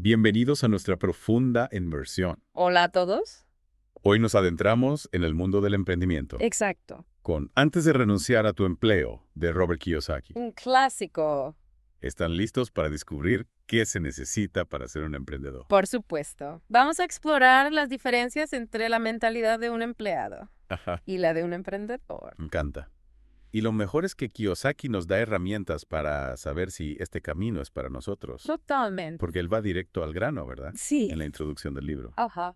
Bienvenidos a nuestra profunda inmersión. Hola a todos. Hoy nos adentramos en el mundo del emprendimiento Exacto. con Antes de renunciar a tu empleo, de Robert Kiyosaki. Un clásico, ¿Están listos para descubrir qué se necesita para ser un emprendedor? por supuesto. Vamos a explorar las diferencias entre la mentalidad de un empleado Ajá, y la de un emprendedor. me encanta. Y lo mejor es que Kiyosaki nos da herramientas para saber si este camino es para nosotros. Totalmente. Porque él va directo al grano, ¿verdad? Sí. En la introducción del libro. Ajá.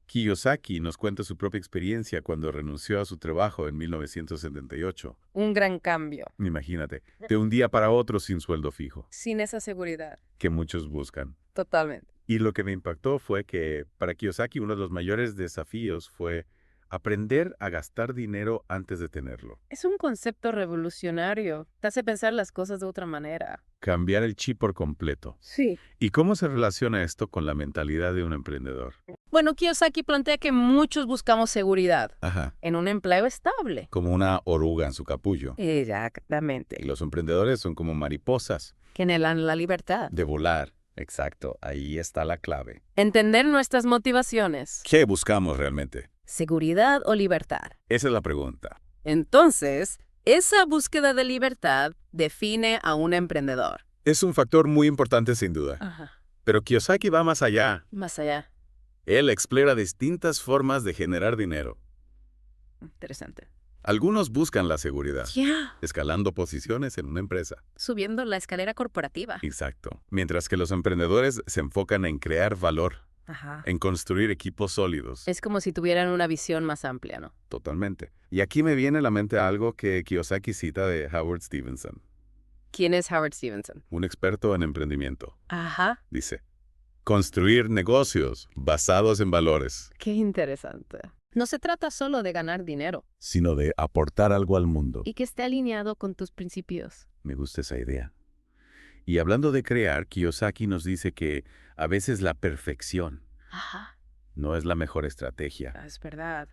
Kiyosaki nos cuenta su propia experiencia cuando renunció a su trabajo en 1978. Un gran cambio. Imagínate, de un día para otro sin sueldo fijo, Sin esa seguridad. que muchos buscan. Totalmente. Y lo que me impactó fue que para Kiyosaki uno de los mayores desafíos fue aprender a gastar dinero antes de tenerlo. Es un concepto revolucionario. Te hace pensar las cosas de otra manera. Cambiar el chip por completo. Sí. ¿Y cómo se relaciona esto con la mentalidad de un emprendedor? Bueno, Kiyosaki plantea que muchos buscamos seguridad Ajá, en un empleo estable. como una oruga en su capullo. Y Exactamente. los emprendedores son como mariposas, Que anhelan la libertad. de volar. Exacto, ahí está la clave. Entender nuestras motivaciones. ¿Qué buscamos realmente? ¿Seguridad o libertad? Esa es la pregunta. Entonces, esa búsqueda de libertad define a un emprendedor. Es un factor muy importante sin duda. Ajá. Pero Kiyosaki va más allá. Más allá. Él explora distintas formas de generar dinero. Interesante. Algunos buscan la seguridad, Ya. escalando posiciones en una empresa. Subiendo la escalera corporativa. Exacto. Mientras que los emprendedores se enfocan en crear valor, Ajá. en construir equipos sólidos. Es como si tuvieran una visión más amplia, ¿no? Totalmente. Y aquí me viene a la mente algo que Kiyosaki cita de Howard Stevenson, ¿Quién es Howard Stevenson? un experto en emprendimiento. Ajá. Dice, construir negocios basados en valores, Qué interesante. No se trata solo de ganar dinero sino de aportar algo al mundo. y que esté alineado con tus principios. Me gusta esa idea. Y hablando de crear, Kiyosaki nos dice que a veces la perfección Ajá. no es la mejor estrategia. Es verdad.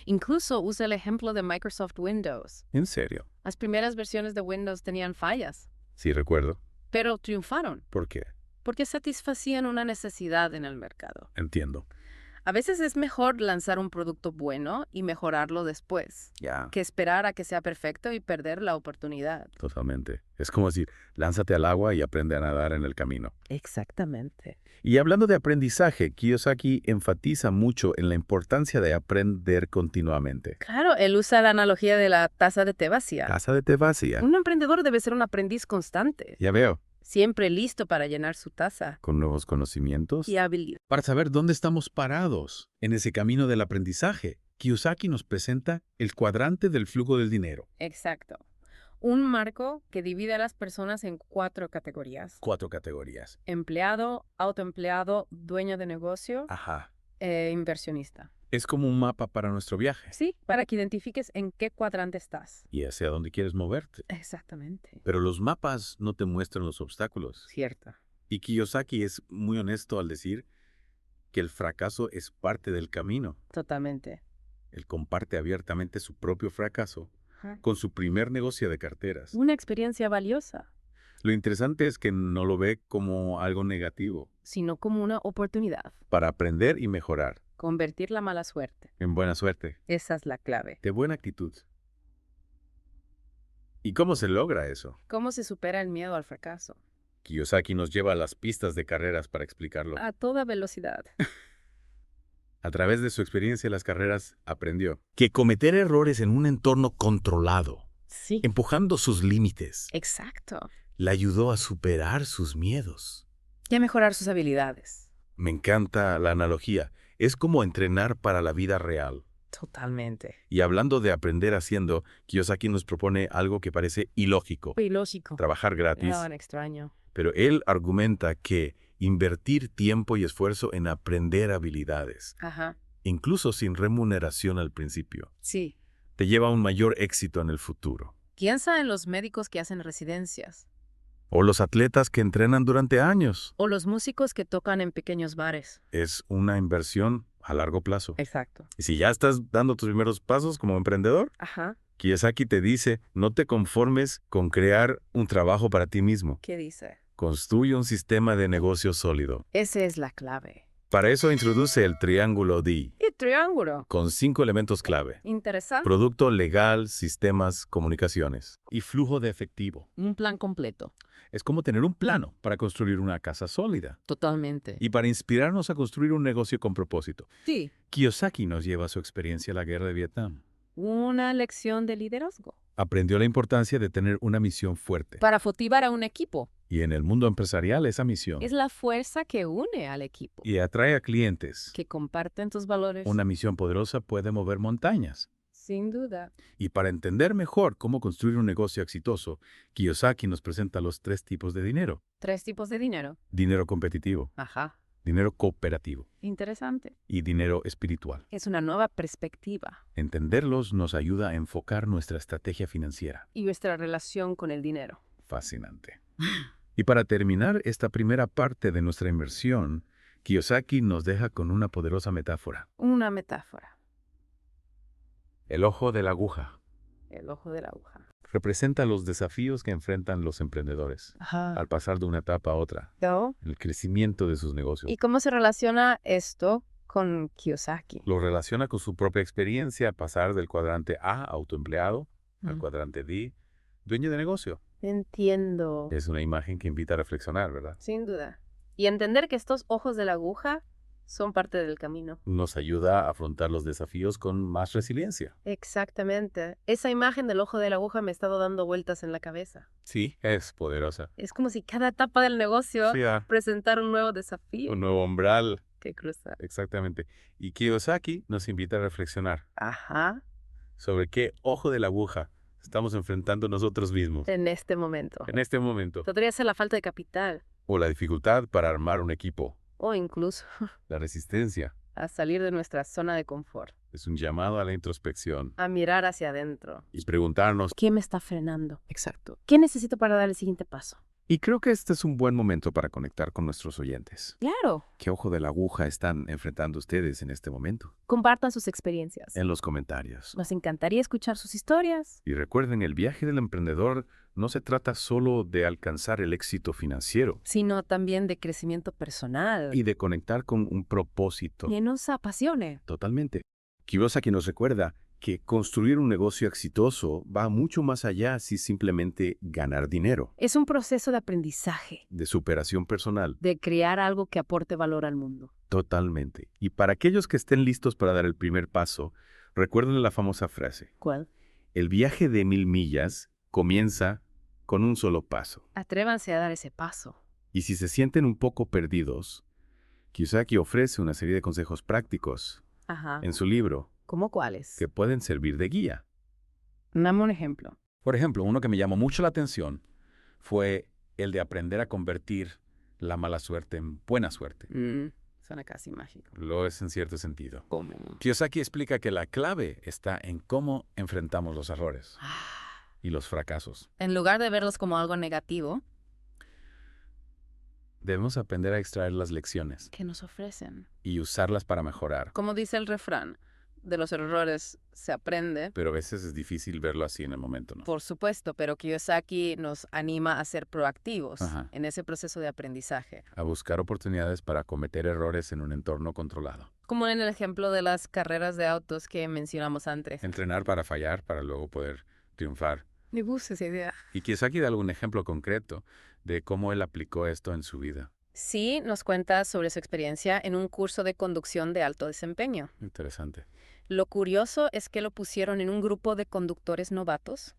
Incluso usa el ejemplo de Microsoft Windows. En serio. Las primeras versiones de Windows tenían fallas, Sí, recuerdo. pero triunfaron ¿Por qué? porque satisfacían una necesidad en el mercado. Entiendo. A veces es mejor lanzar un producto bueno y mejorarlo después, Ya, que esperar a que sea perfecto y perder la oportunidad. totalmente. Es como decir, lánzate al agua y aprende a nadar en el camino. Exactamente. Y hablando de aprendizaje, Kiyosaki enfatiza mucho en la importancia de aprender continuamente. Claro, él usa la analogía de la taza de té vacía. Taza de té vacía. Un emprendedor debe ser un aprendiz constante, Ya veo. siempre listo para llenar su taza Con nuevos conocimientos. y habilidad. Para saber dónde estamos parados en ese camino del aprendizaje, Kiyosaki nos presenta el cuadrante del flujo del dinero. Exacto. Un marco que divide a las personas en 4 categorías. 4 categorías. Empleado, autoempleado, dueño de negocio Ajá. e inversionista. Es como un mapa para nuestro viaje Sí, para que identifiques en qué cuadrante estás. y hacia dónde quieres moverte. Exactamente. Pero los mapas no te muestran los obstáculos. Cierto. Y Kiyosaki es muy honesto al decir que el fracaso es parte del camino. Totalmente. Él comparte abiertamente su propio fracaso Ajá. con su primer negocio de carteras. Una experiencia valiosa, Lo interesante es que no lo ve como algo negativo, sino como una oportunidad. para aprender y mejorar. Convertir la mala suerte. En buena suerte, Esa es la clave. de buena actitud. ¿Y cómo se logra eso? ¿Cómo se supera el miedo al fracaso? Kiyosaki nos lleva a las pistas de carreras para explicarlo. A toda velocidad. A través de su experiencia en las carreras, aprendió que cometer errores en un entorno controlado, Sí. empujando sus límites, Exacto. le ayudó a superar sus miedos. Y a mejorar sus habilidades. Me encanta la analogía. Es como entrenar para la vida real. Totalmente. Y hablando de aprender haciendo, Kiyosaki nos propone algo que parece ilógico. Ilógico. Trabajar gratis. No, extraño. Pero él argumenta que invertir tiempo y esfuerzo en aprender habilidades, Ajá. incluso sin remuneración al principio, Sí. te lleva a un mayor éxito en el futuro. Piensa en los médicos que hacen residencias. O los atletas que entrenan durante años. O los músicos que tocan en pequeños bares. Es una inversión a largo plazo. Exacto. Y si ya estás dando tus primeros pasos como emprendedor, Ajá. Kiyosaki te dice, no te conformes con crear un trabajo para ti mismo. ¿Qué dice? Construye un sistema de negocio sólido. Esa es la clave. Para eso introduce el triángulo D, Y triángulo. con 5 elementos clave. Interesante. Producto legal, sistemas, comunicaciones. Y flujo de efectivo. Un plan completo. Es como tener un plano para construir una casa sólida Totalmente. y para inspirarnos a construir un negocio con propósito. Sí. Kiyosaki nos lleva a su experiencia en la guerra de Vietnam. Una lección de liderazgo. Aprendió la importancia de tener una misión fuerte. Para motivar a un equipo. Y en el mundo empresarial esa misión. Es la fuerza que une al equipo. Y atrae a clientes. Que comparten tus valores. Una misión poderosa puede mover montañas. Sin duda. Y para entender mejor cómo construir un negocio exitoso, Kiyosaki nos presenta los 3 tipos de dinero. 3 tipos de dinero. Dinero competitivo, Ajá. dinero cooperativo Interesante. y dinero espiritual. Es una nueva perspectiva. Entenderlos nos ayuda a enfocar nuestra estrategia financiera. Y nuestra relación con el dinero. Fascinante. Y para terminar esta primera parte de nuestra inversión, Kiyosaki nos deja con una poderosa metáfora. Una metáfora. El ojo de la aguja. El ojo de la aguja. Representa los desafíos que enfrentan los emprendedores Ajá. al pasar de una etapa a otra, ¿No? el crecimiento de sus negocios. ¿Y cómo se relaciona esto con Kiyosaki? Lo relaciona con su propia experiencia, pasar del cuadrante A, autoempleado, al Mm. cuadrante D, dueño de negocio. Entiendo. Es una imagen que invita a reflexionar, ¿verdad? Sin duda. Y entender que estos ojos de la aguja son parte del camino. Nos ayuda a afrontar los desafíos con más resiliencia. Exactamente. Esa imagen del ojo de la aguja me ha estado dando vueltas en la cabeza. Sí, es poderosa. Es como si cada etapa del negocio Sí, presentara un nuevo desafío un nuevo umbral. que cruzar. Exactamente. Y Kiyosaki nos invita a reflexionar Ajá. sobre qué ojo de la aguja estamos enfrentando nosotros mismos En este momento. en este momento. Podría ser la falta de capital. O la dificultad para armar un equipo. O incluso La resistencia a salir de nuestra zona de confort. es un llamado a la introspección A mirar hacia adentro. y preguntarnos. ¿Qué me está frenando? Exacto. ¿Qué necesito para dar el siguiente paso? Y creo que este es un buen momento para conectar con nuestros oyentes. Claro. ¿Qué ojo de la aguja están enfrentando ustedes en este momento? Compartan sus experiencias. En los comentarios. Nos encantaría escuchar sus historias. Y recuerden, el viaje del emprendedor no se trata solo de alcanzar el éxito financiero Sino también de crecimiento personal. y de conectar con un propósito. Que nos apasione. Totalmente. Kiyosaki nos recuerda que construir un negocio exitoso va mucho más allá si simplemente ganar dinero, Es un proceso de aprendizaje. de superación personal. De crear algo que aporte valor al mundo. Totalmente. Y para aquellos que estén listos para dar el primer paso, recuerden la famosa frase: ¿Cuál? el viaje de 1000 millas comienza con un solo paso. Atrévanse a dar ese paso. Y si se sienten un poco perdidos, Kiyosaki ofrece una serie de consejos prácticos Ajá. en su libro ¿Cómo cuáles? que pueden servir de guía. Dame un ejemplo. Por ejemplo, uno que me llamó mucho la atención fue el de aprender a convertir la mala suerte en buena suerte. Suena casi mágico. Lo es en cierto sentido. ¿Cómo? Kiyosaki explica que la clave está en cómo enfrentamos los errores y los fracasos. En lugar de verlos como algo negativo, Debemos aprender a extraer las lecciones ¿qué nos ofrecen? y usarlas para mejorar. Como dice el refrán, de los errores se aprende. Pero a veces es difícil verlo así en el momento, ¿no? Por supuesto, pero Kiyosaki nos anima a ser proactivos Ajá. en ese proceso de aprendizaje. A buscar oportunidades para cometer errores en un entorno controlado. Como en el ejemplo de las carreras de autos que mencionamos antes. Entrenar para fallar, para luego poder triunfar. Me gusta esa idea. Y Kiyosaki da algún ejemplo concreto de cómo él aplicó esto en su vida. Sí, nos cuenta sobre su experiencia en un curso de conducción de alto desempeño. Interesante. Lo curioso es que lo pusieron en un grupo de conductores novatos,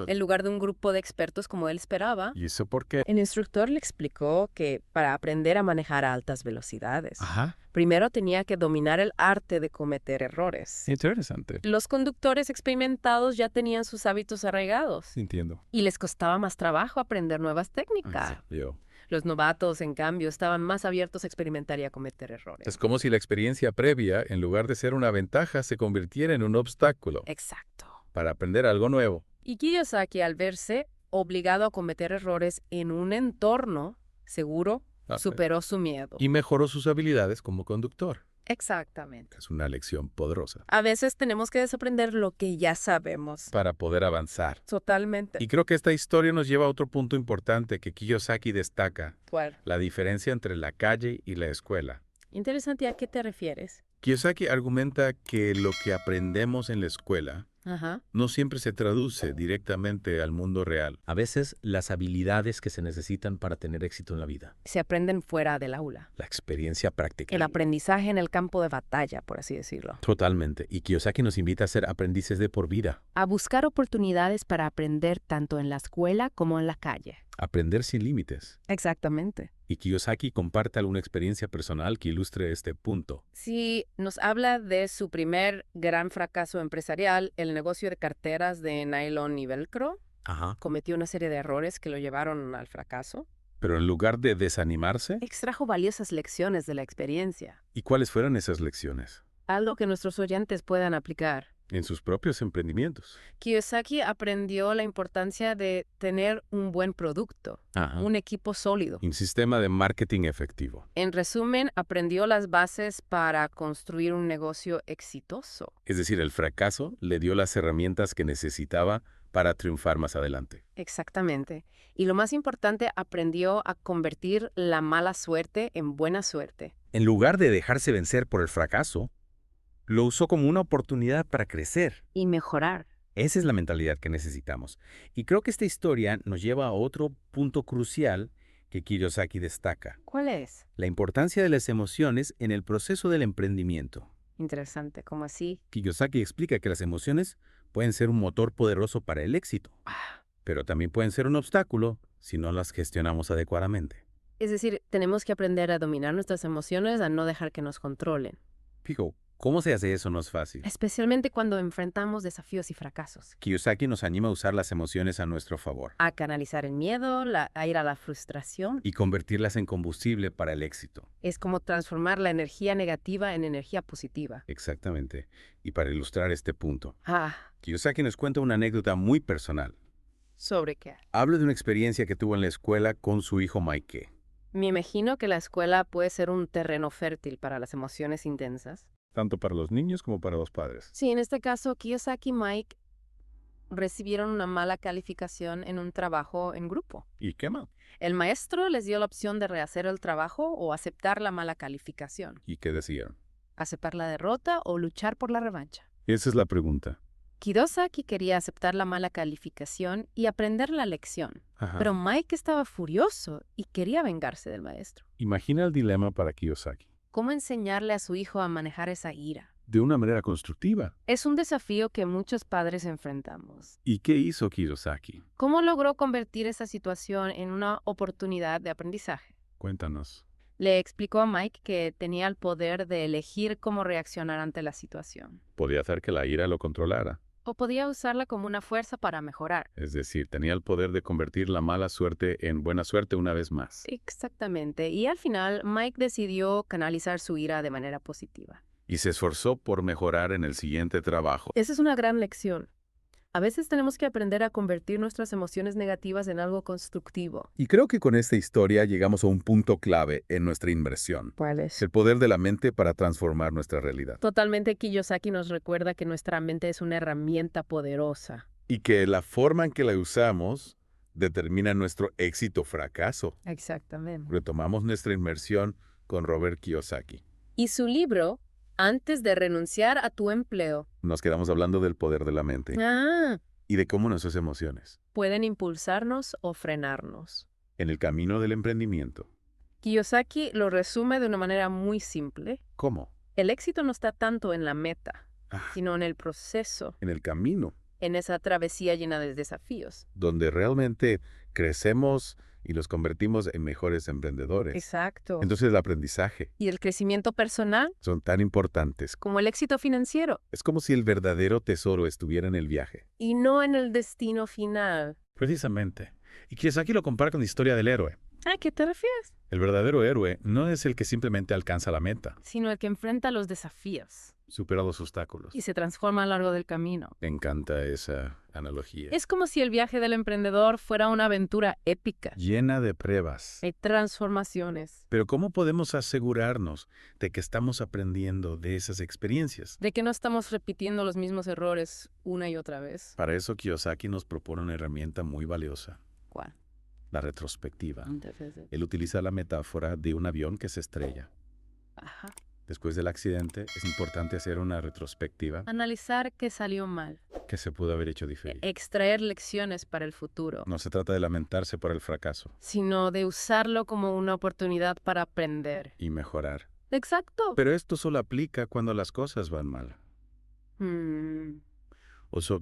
en lugar de un grupo de expertos como él esperaba. ¿Y eso por qué? El instructor le explicó que para aprender a manejar a altas velocidades, Ajá. primero tenía que dominar el arte de cometer errores. Interesante. Los conductores experimentados ya tenían sus hábitos arraigados Entiendo. y les costaba más trabajo aprender nuevas técnicas. Yo. Los novatos, en cambio, estaban más abiertos a experimentar y a cometer errores. Es como si la experiencia previa, en lugar de ser una ventaja, se convirtiera en un obstáculo Exacto. para aprender algo nuevo. Y Kiyosaki, al verse obligado a cometer errores en un entorno seguro, superó su miedo. Y mejoró sus habilidades como conductor. Exactamente. Es una lección poderosa A veces tenemos que desaprender lo que ya sabemos. para poder avanzar. Totalmente. Y creo que esta historia nos lleva a otro punto importante que Kiyosaki destaca, ¿Cuál? la diferencia entre la calle y la escuela. Interesante, ¿a qué te refieres? Kiyosaki argumenta que lo que aprendemos en la escuela Ajá. no siempre se traduce directamente al mundo real. A veces, las habilidades que se necesitan para tener éxito en la vida. Se aprenden fuera del aula. La experiencia práctica. El aprendizaje en el campo de batalla, por así decirlo. Totalmente. Y Kiyosaki nos invita a ser aprendices de por vida. A buscar oportunidades para aprender tanto en la escuela como en la calle. Aprender sin límites. Exactamente. Y Kiyosaki comparte alguna experiencia personal que ilustre este punto. Sí, nos habla de su primer gran fracaso empresarial, el negocio de carteras de nylon y velcro. Ajá. Cometió una serie de errores que lo llevaron al fracaso. Pero en lugar de desanimarse, Extrajo valiosas lecciones de la experiencia. ¿y cuáles fueron esas lecciones? Algo que nuestros oyentes puedan aplicar. En sus propios emprendimientos. Kiyosaki aprendió la importancia de tener un buen producto, Ajá. un equipo sólido. Un sistema de marketing efectivo. En resumen, aprendió las bases para construir un negocio exitoso. Es decir, el fracaso le dio las herramientas que necesitaba para triunfar más adelante. Exactamente. Y lo más importante, aprendió a convertir la mala suerte en buena suerte. En lugar de dejarse vencer por el fracaso, lo usó como una oportunidad para crecer. Y mejorar. Esa es la mentalidad que necesitamos. Y creo que esta historia nos lleva a otro punto crucial que Kiyosaki destaca. ¿Cuál es? La importancia de las emociones en el proceso del emprendimiento. Interesante, ¿cómo así? Kiyosaki explica que las emociones pueden ser un motor poderoso para el éxito, pero también pueden ser un obstáculo si no las gestionamos adecuadamente. Es decir, tenemos que aprender a dominar nuestras emociones, a no dejar que nos controlen. Fijo, ¿cómo se hace eso? No es fácil. Especialmente cuando enfrentamos desafíos y fracasos. Kiyosaki nos anima a usar las emociones a nuestro favor A canalizar el miedo, a ir a la frustración. y convertirlas en combustible para el éxito. Es como transformar la energía negativa en energía positiva. Exactamente. Y para ilustrar este punto, Ah, Kiyosaki nos cuenta una anécdota muy personal. ¿sobre qué? Habla de una experiencia que tuvo en la escuela con su hijo Mike. Me imagino que la escuela puede ser un terreno fértil para las emociones intensas. Tanto para los niños como para los padres. Sí, en este caso, Kiyosaki y Mike recibieron una mala calificación en un trabajo en grupo. ¿Y qué más? El maestro les dio la opción de rehacer el trabajo o aceptar la mala calificación, ¿Y qué decían? aceptar la derrota o luchar por la revancha. Esa es la pregunta. Kiyosaki quería aceptar la mala calificación y aprender la lección, Ajá. pero Mike estaba furioso y quería vengarse del maestro. Imagina el dilema para Kiyosaki. ¿Cómo enseñarle a su hijo a manejar esa ira? De una manera constructiva. Es un desafío que muchos padres enfrentamos. ¿Y qué hizo Kiyosaki? ¿Cómo logró convertir esa situación en una oportunidad de aprendizaje? Cuéntanos. Le explicó a Mike que tenía el poder de elegir cómo reaccionar ante la situación. Podía hacer que la ira lo controlara. O podía usarla como una fuerza para mejorar. Es decir, tenía el poder de convertir la mala suerte en buena suerte una vez más. Exactamente. Y al final, Mike decidió canalizar su ira de manera positiva. Y se esforzó por mejorar en el siguiente trabajo. Esa es una gran lección. A veces tenemos que aprender a convertir nuestras emociones negativas en algo constructivo. Y creo que con esta historia llegamos a un punto clave en nuestra inversión. ¿Cuál es? El poder de la mente para transformar nuestra realidad. Totalmente, Kiyosaki nos recuerda que nuestra mente es una herramienta poderosa. Y que la forma en que la usamos determina nuestro éxito o fracaso. Exactamente. Retomamos nuestra inmersión con Robert Kiyosaki. Y su libro, Antes de renunciar a tu empleo, Nos quedamos hablando del poder de la mente y de cómo nuestras emociones, pueden impulsarnos o frenarnos. en el camino del emprendimiento. Kiyosaki lo resume de una manera muy simple. ¿Cómo? El éxito no está tanto en la meta, Ah, sino en el proceso, en el camino, en esa travesía llena de desafíos. donde realmente crecemos y los convertimos en mejores emprendedores. Exacto. Entonces el aprendizaje Y el crecimiento personal, son tan importantes. como el éxito financiero, Es como si el verdadero tesoro estuviera en el viaje. y no en el destino final. Precisamente. Y Kiyosaki lo compara con la historia del héroe. ¿A qué te refieres? El verdadero héroe no es el que simplemente alcanza la meta, Sino el que enfrenta los desafíos supera los obstáculos. y se transforma a lo largo del camino. Me encanta esa analogía. Es como si el viaje del emprendedor fuera una aventura épica. Llena de pruebas. Hay transformaciones. Pero ¿cómo podemos asegurarnos de que estamos aprendiendo de esas experiencias? De que no estamos repitiendo los mismos errores una y otra vez. Para eso Kiyosaki nos propone una herramienta muy valiosa, ¿Cuál? la retrospectiva. Entonces, Él utiliza la metáfora de un avión que se estrella. ajá. Después del accidente, es importante hacer una retrospectiva. Analizar qué salió mal. ¿Qué se pudo haber hecho diferente? Extraer lecciones para el futuro. No se trata de lamentarse por el fracaso Sino de usarlo como una oportunidad para aprender. y mejorar. Exacto. Pero esto solo aplica cuando las cosas van mal.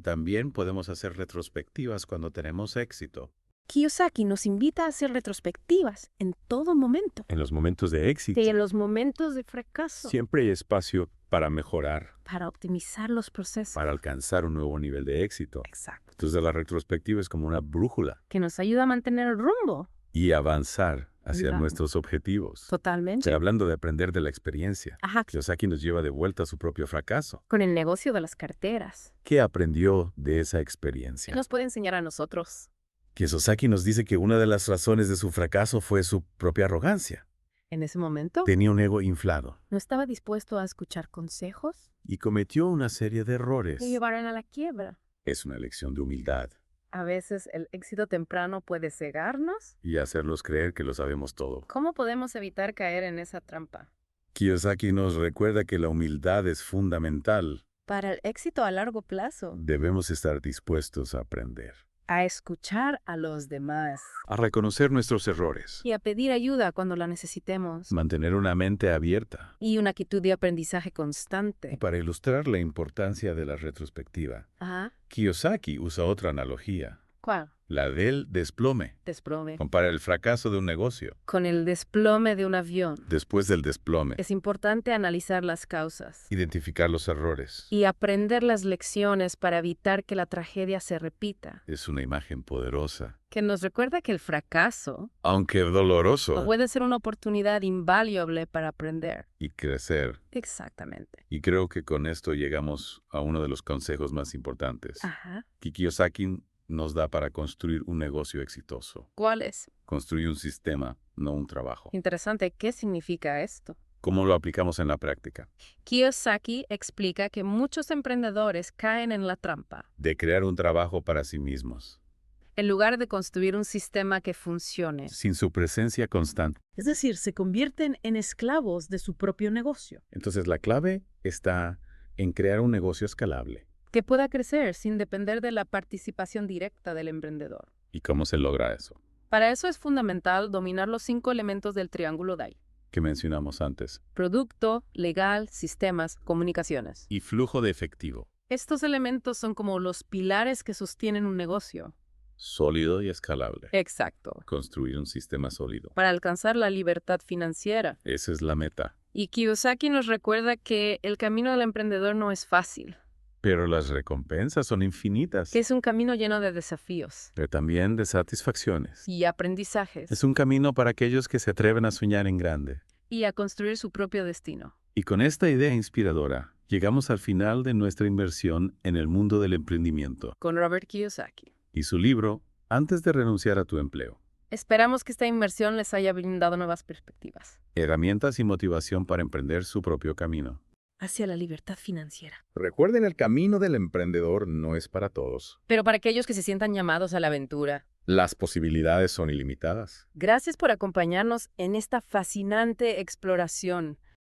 También podemos hacer retrospectivas cuando tenemos éxito. Kiyosaki nos invita a hacer retrospectivas en todo momento. En los momentos de éxito, Y en los momentos de fracaso. siempre hay espacio para mejorar, Para optimizar los procesos. para alcanzar un nuevo nivel de éxito. Exacto. Entonces la retrospectiva es como una brújula Que nos ayuda a mantener el rumbo. y avanzar hacia Claro. nuestros objetivos. Totalmente. Estoy hablando de aprender de la experiencia. Ajá. Kiyosaki nos lleva de vuelta a su propio fracaso. Con el negocio de las carteras. ¿Qué aprendió de esa experiencia? Nos puede enseñar a nosotros. Kiyosaki nos dice que una de las razones de su fracaso fue su propia arrogancia. En ese momento, Tenía un ego inflado no estaba dispuesto a escuchar consejos y cometió una serie de errores. que llevaran a la quiebra. Es una lección de humildad A veces el éxito temprano puede cegarnos. y hacerlos creer que lo sabemos todo. ¿Cómo podemos evitar caer en esa trampa? Kiyosaki nos recuerda que la humildad es fundamental. Para el éxito a largo plazo. Debemos estar dispuestos a aprender. A escuchar a los demás. A reconocer nuestros errores. Y a pedir ayuda cuando la necesitemos. Mantener una mente abierta. Y una actitud de aprendizaje constante. Para ilustrar la importancia de la retrospectiva, Ajá. Kiyosaki usa otra analogía, ¿Cuál? la del desplome. Desplome. Compara el fracaso de un negocio. Con el desplome de un avión. Después del desplome, Es importante analizar las causas. identificar los errores. Y aprender las lecciones para evitar que la tragedia se repita. Es una imagen poderosa. Que nos recuerda que el fracaso Aunque doloroso. puede ser una oportunidad invaluable para aprender. Y crecer. Exactamente. Y creo que con esto llegamos a uno de los consejos más importantes Ajá. que Kiyosaki nos da para construir un negocio exitoso. ¿Cuál es? Construir un sistema, no un trabajo. Interesante. ¿Qué significa esto? ¿Cómo lo aplicamos en la práctica? Kiyosaki explica que muchos emprendedores caen en la trampa. De crear un trabajo para sí mismos, En lugar de construir un sistema que funcione. sin su presencia constante. Es decir, se convierten en esclavos de su propio negocio. Entonces la clave está en crear un negocio escalable. Que pueda crecer sin depender de la participación directa del emprendedor. ¿Y cómo se logra eso? Para eso es fundamental dominar los 5 elementos del triángulo DAI. Que mencionamos antes. Producto, legal, sistemas, comunicaciones. Y flujo de efectivo. Estos elementos son como los pilares que sostienen un negocio. Sólido y escalable. Exacto. Construir un sistema sólido. Para alcanzar la libertad financiera. Esa es la meta. Y Kiyosaki nos recuerda que el camino del emprendedor no es fácil. Pero las recompensas son infinitas. Que es un camino lleno de desafíos Pero también de satisfacciones. y aprendizajes. Es un camino para aquellos que se atreven a soñar en grande. Y a construir su propio destino. Y con esta idea inspiradora, llegamos al final de nuestra inversión en el mundo del emprendimiento Con Robert Kiyosaki. y su libro, Antes de renunciar a tu empleo. Esperamos que esta inversión les haya brindado nuevas perspectivas. Herramientas y motivación para emprender su propio camino. Hacia la libertad financiera. Recuerden, el camino del emprendedor no es para todos. Pero para aquellos que se sientan llamados a la aventura. Las posibilidades son ilimitadas. Gracias por acompañarnos en esta fascinante exploración